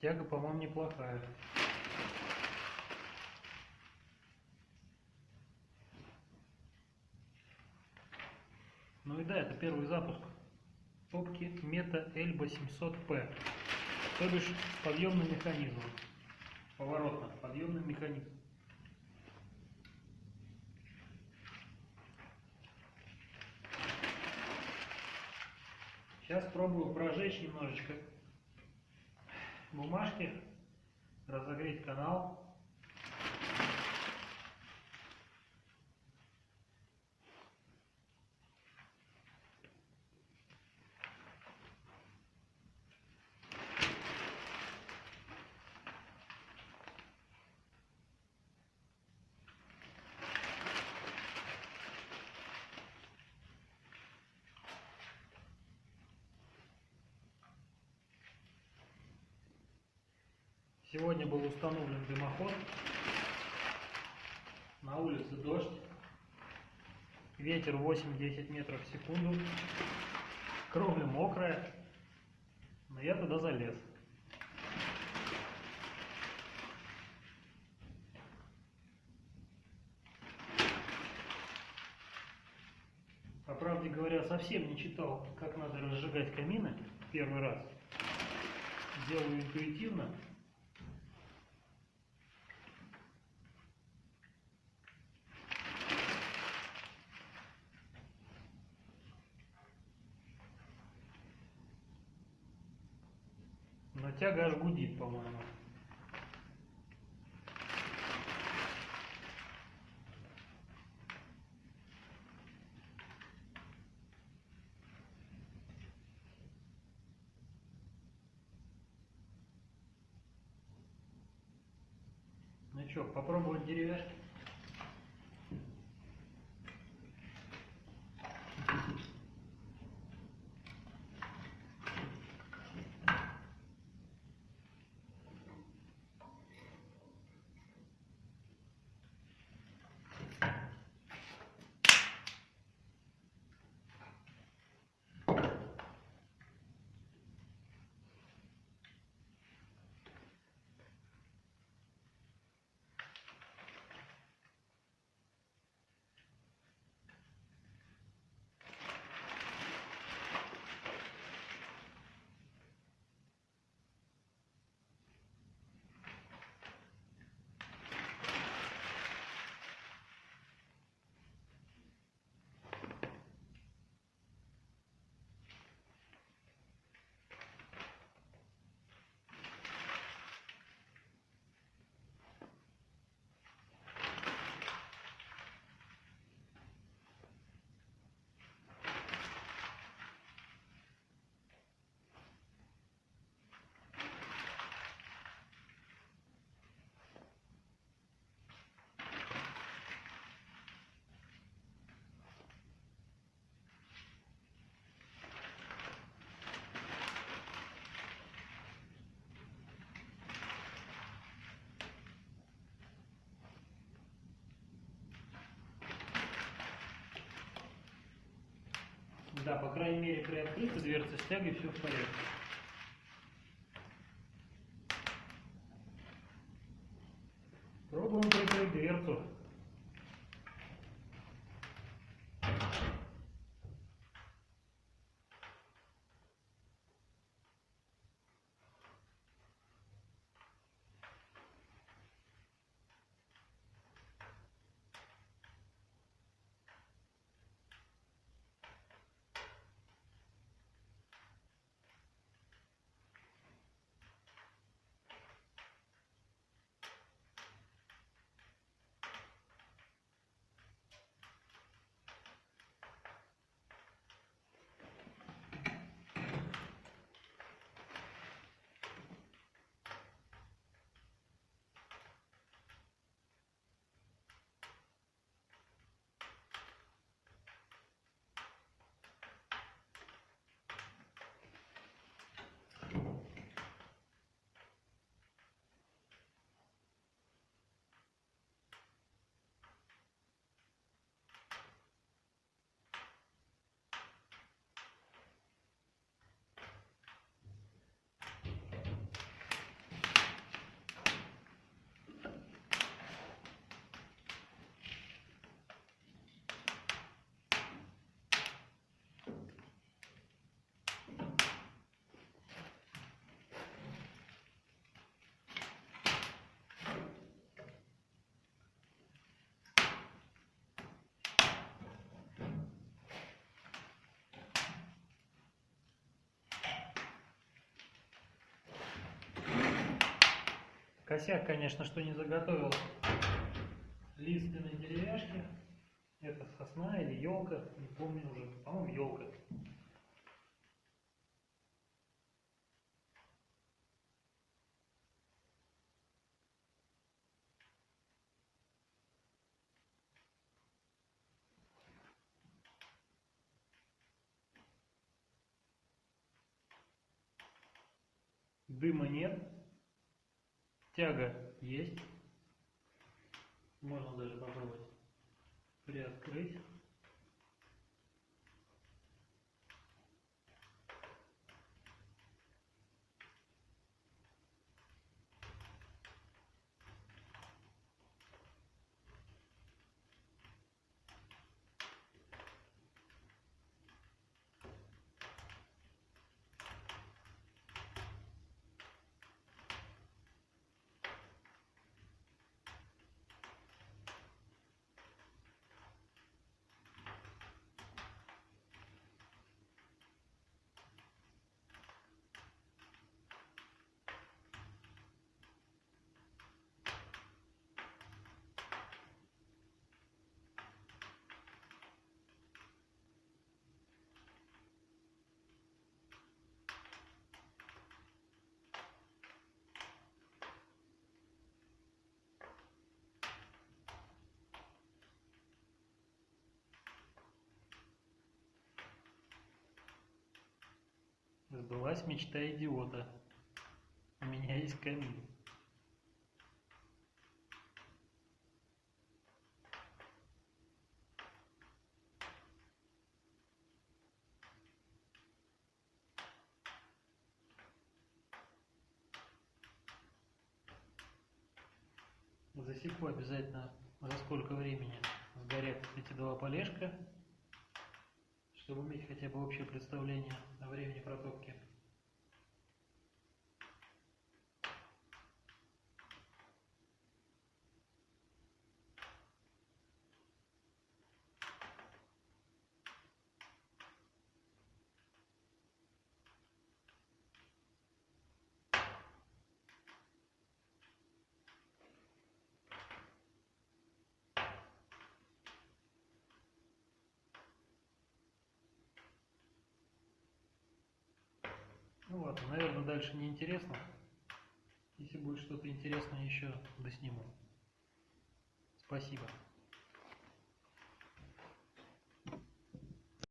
Тяга, по-моему, неплохая. Ну и да, это первый запуск топки Meta L800P, то бишь подъемный механизм, поворотно-подъемный механизм. Сейчас пробую прожечь немножечко бумажки, разогреть канал. Сегодня был установлен дымоход. На улице дождь. Ветер 8-10 метров в секунду. Кровля мокрая, но я туда залез. По правде говоря, совсем не читал, как надо разжигать камины первый раз. Делаю интуитивно. Но тяга аж гудит, по-моему. Ну что, попробовать деревяшки? Да, по крайней мере, при открытой дверце с тягой все в порядке. Пробуем прикрыть дверцу. Косяк, конечно, что не заготовил лиственной деревяшки. Это сосна или елка, не помню уже. По-моему, елка. Дыма нет. Тяга есть. Можно даже попробовать приоткрыть. Сбылась мечта идиота. У меня есть камин. Засеку обязательно, за сколько времени сгорят эти два полежка, чтобы иметь хотя бы общее представление о времени протопки. Ну ладно, наверное, дальше не интересно. Если будет что-то интересное, еще досниму. Спасибо.